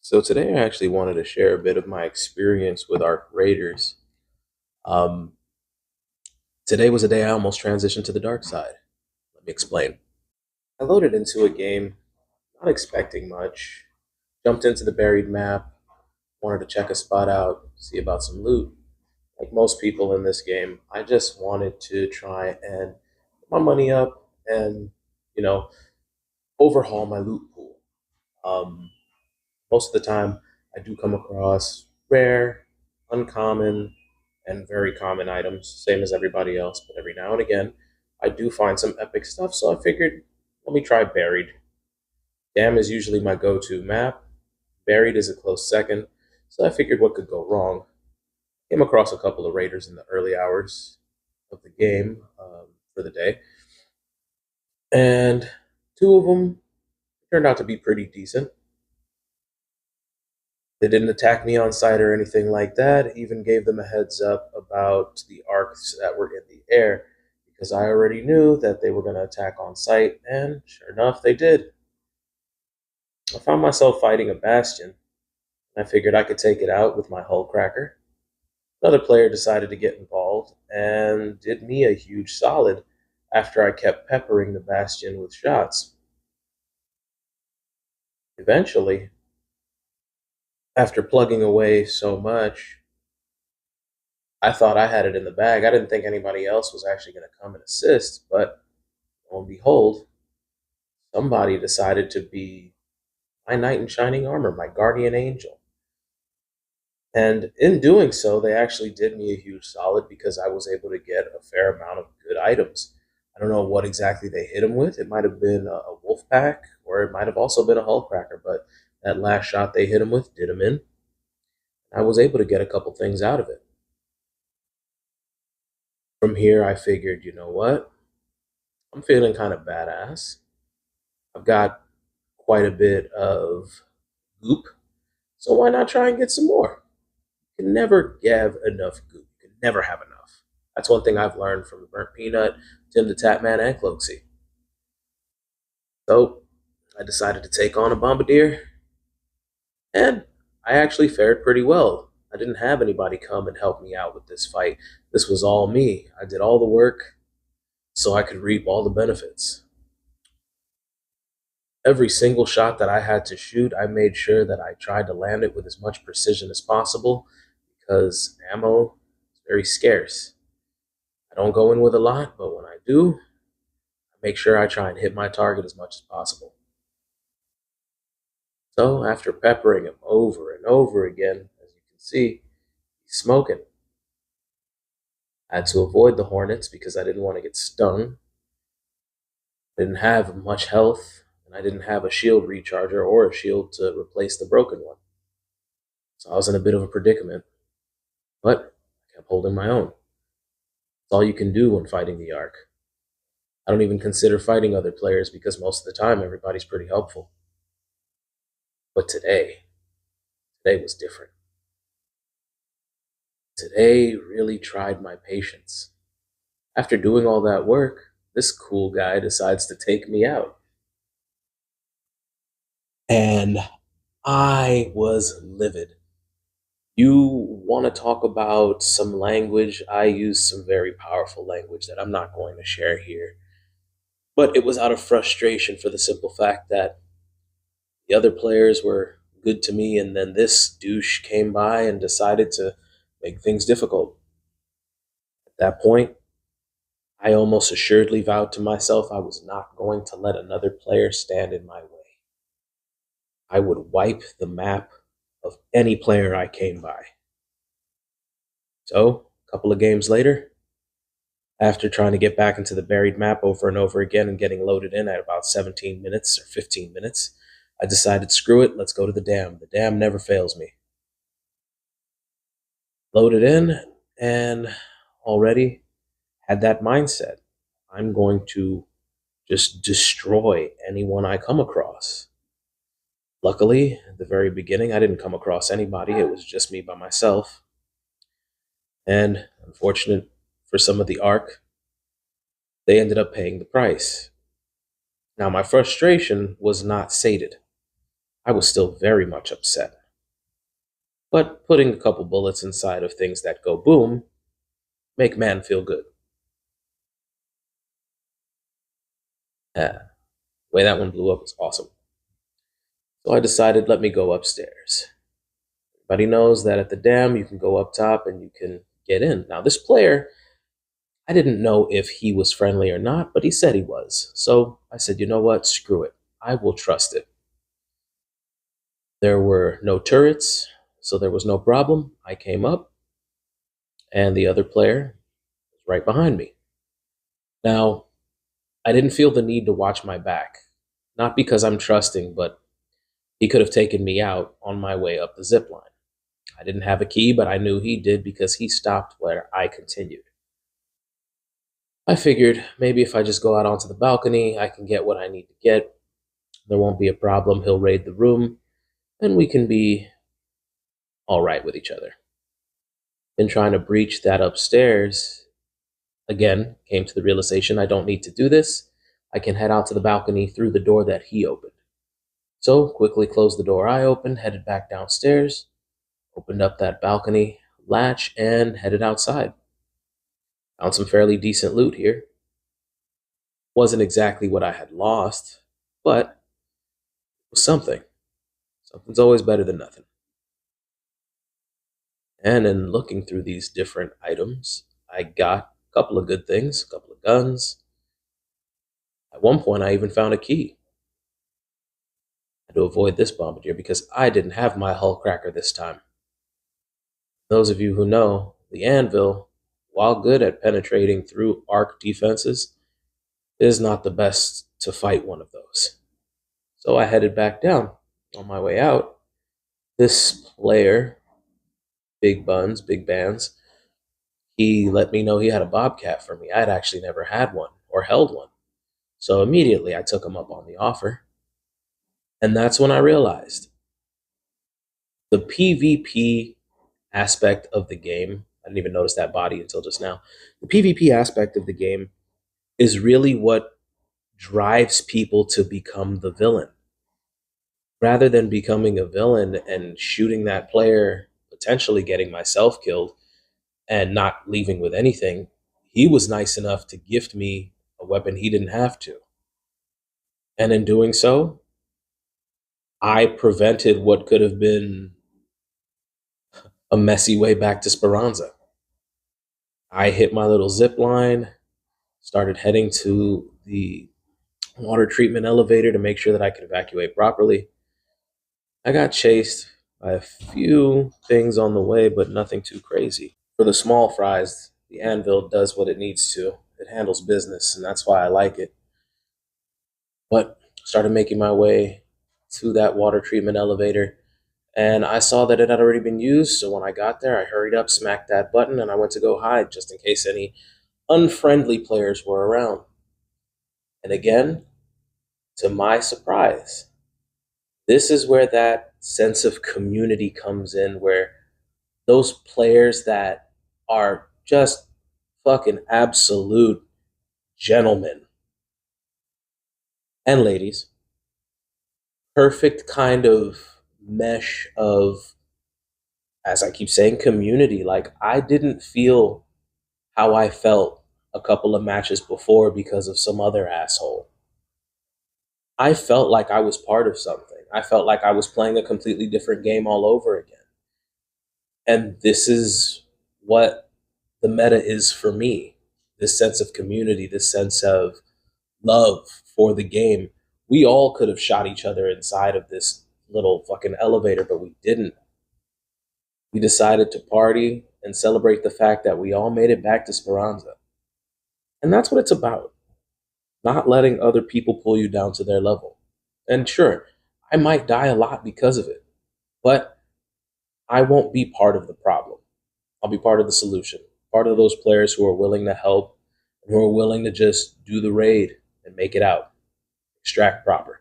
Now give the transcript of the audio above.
So today I actually wanted to share a bit of my experience with our Raiders. Um, Today was a day I almost transitioned to the dark side. Let me explain. I loaded into a game, not expecting much. Jumped into the buried map, wanted to check a spot out, see about some loot. Like most people in this game, I just wanted to try and put my money up and, you know, overhaul my loot pool. Um, Most of the time, I do come across rare, uncommon, and very common items, same as everybody else. But every now and again, I do find some epic stuff. So I figured, let me try Buried. Dam is usually my go to map. Buried is a close second. So I figured what could go wrong. Came across a couple of raiders in the early hours of the game for the day. And two of them turned out to be pretty decent. They didn't attack me on sight or anything like that. Even gave them a heads up about the arcs that were in the air because I already knew that they were going to attack on sight, and sure enough, they did. I found myself fighting a bastion. I figured I could take it out with my hull cracker. Another player decided to get involved and did me a huge solid after I kept peppering the bastion with shots. Eventually, after plugging away so much, I thought I had it in the bag. I didn't think anybody else was actually going to come and assist, but lo and behold, somebody decided to be my knight in shining armor, my guardian angel. And in doing so, they actually did me a huge solid because I was able to get a fair amount of good items. I don't know what exactly they hit him with. It might have been a wolf pack, or it might have also been a hull cracker, but that last shot they hit him with did him in. I was able to get a couple things out of it. From here, I figured, you know what? I'm feeling kind of badass. I've got quite a bit of goop, so why not try and get some more? You can never have enough goop. You can never have enough. That's one thing I've learned from the Burnt Peanut, Tim the Tatman, and Cloaksy. So I decided to take on a Bombardier, and I actually fared pretty well. I didn't have anybody come and help me out with this fight. This was all me. I did all the work so I could reap all the benefits. Every single shot that I had to shoot, I made sure that I tried to land it with as much precision as possible because ammo is very scarce. I don't go in with a lot, but when I do, I make sure I try and hit my target as much as possible. So after peppering him over and over again, as you can see, he's smoking. I had to avoid the hornets because I didn't want to get stung. I didn't have much health, and I didn't have a shield recharger or a shield to replace the broken one. So I was in a bit of a predicament, but I kept holding my own. It's all you can do when fighting the Ark. I don't even consider fighting other players because most of the time everybody's pretty helpful. But today was different. Today really tried my patience. After doing all that work, this cool guy decides to take me out. And I was livid. You want to talk about some language? I use some very powerful language that I'm not going to share here. But it was out of frustration for the simple fact that the other players were good to me, and then this douche came by and decided to make things difficult. At that point, I almost assuredly vowed to myself I was not going to let another player stand in my way. I would wipe the map of any player I came by. So, a couple of games later, after trying to get back into the buried map over and over again and getting loaded in at about 17 minutes or 15 minutes, I decided, screw it, let's go to the dam. The dam never fails me. Loaded in and already had that mindset. I'm going to just destroy anyone I come across. Luckily, at the very beginning, I didn't come across anybody. It was just me by myself. And unfortunate for some of the Ark, they ended up paying the price. Now, my frustration was not sated. I I was still very much upset. But putting a couple bullets inside of things that go boom make man feel good. Yeah, the way that one blew up was awesome. So I decided, let me go upstairs. Everybody knows that at the dam, you can go up top and you can get in. Now, this player, I didn't know if he was friendly or not, but he said he was. So I said, you know what? Screw it. I will trust it. There were no turrets, so there was no problem. I came up, and the other player was right behind me. Now, I didn't feel the need to watch my back. Not because I'm trusting, but he could have taken me out on my way up the zip line. I didn't have a key, but I knew he did because he stopped where I continued. I figured maybe if I just go out onto the balcony, I can get what I need to get. There won't be a problem. He'll raid the room, and we can be all right with each other. Been trying to breach that upstairs. Again, came to the realization I don't need to do this. I can head out to the balcony through the door that he opened. So quickly closed the door I opened, headed back downstairs, opened up that balcony latch, and headed outside. Found some fairly decent loot here. Wasn't exactly what I had lost, but it was something. Something's always better than nothing. And in looking through these different items, I got a couple of good things, a couple of guns. At one point, I even found a key. I had to avoid this bombardier because I didn't have my hull cracker this time. Those of you who know, the anvil, while good at penetrating through arc defenses, is not the best to fight one of those. So I headed back down. On my way out, this player, Big Buns, Big Bands, he let me know he had a Bobcat for me. I had actually never had one or held one. So immediately I took him up on the offer. And that's when I realized the PvP aspect of the game. I didn't even notice that body until just now. The PvP aspect of the game is really what drives people to become the villain. Rather than becoming a villain and shooting that player, potentially getting myself killed and not leaving with anything, he was nice enough to gift me a weapon he didn't have to. And in doing so, I prevented what could have been a messy way back to Speranza. I hit my little zip line, started heading to the water treatment elevator to make sure that I could evacuate properly. I got chased by a few things on the way, but nothing too crazy. For the small fries, the anvil does what it needs to. It handles business, and that's why I like it. But started making my way to that water treatment elevator, and I saw that it had already been used. So when I got there, I hurried up, smacked that button, and I went to go hide just in case any unfriendly players were around. And again, to my surprise, this is where that sense of community comes in, where those players that are just fucking absolute gentlemen and ladies, perfect kind of mesh of, as I keep saying, community. Like, I didn't feel how I felt a couple of matches before because of some other asshole. I felt like I was part of something. I felt like I was playing a completely different game all over again. And this is what the meta is for me. This sense of community, this sense of love for the game. We all could have shot each other inside of this little fucking elevator, but we didn't. We decided to party and celebrate the fact that we all made it back to Speranza. And that's what it's about. Not letting other people pull you down to their level. And sure, I might die a lot because of it, but I won't be part of the problem. I'll be part of the solution. Part of those players who are willing to help and who are willing to just do the raid and make it out, extract proper.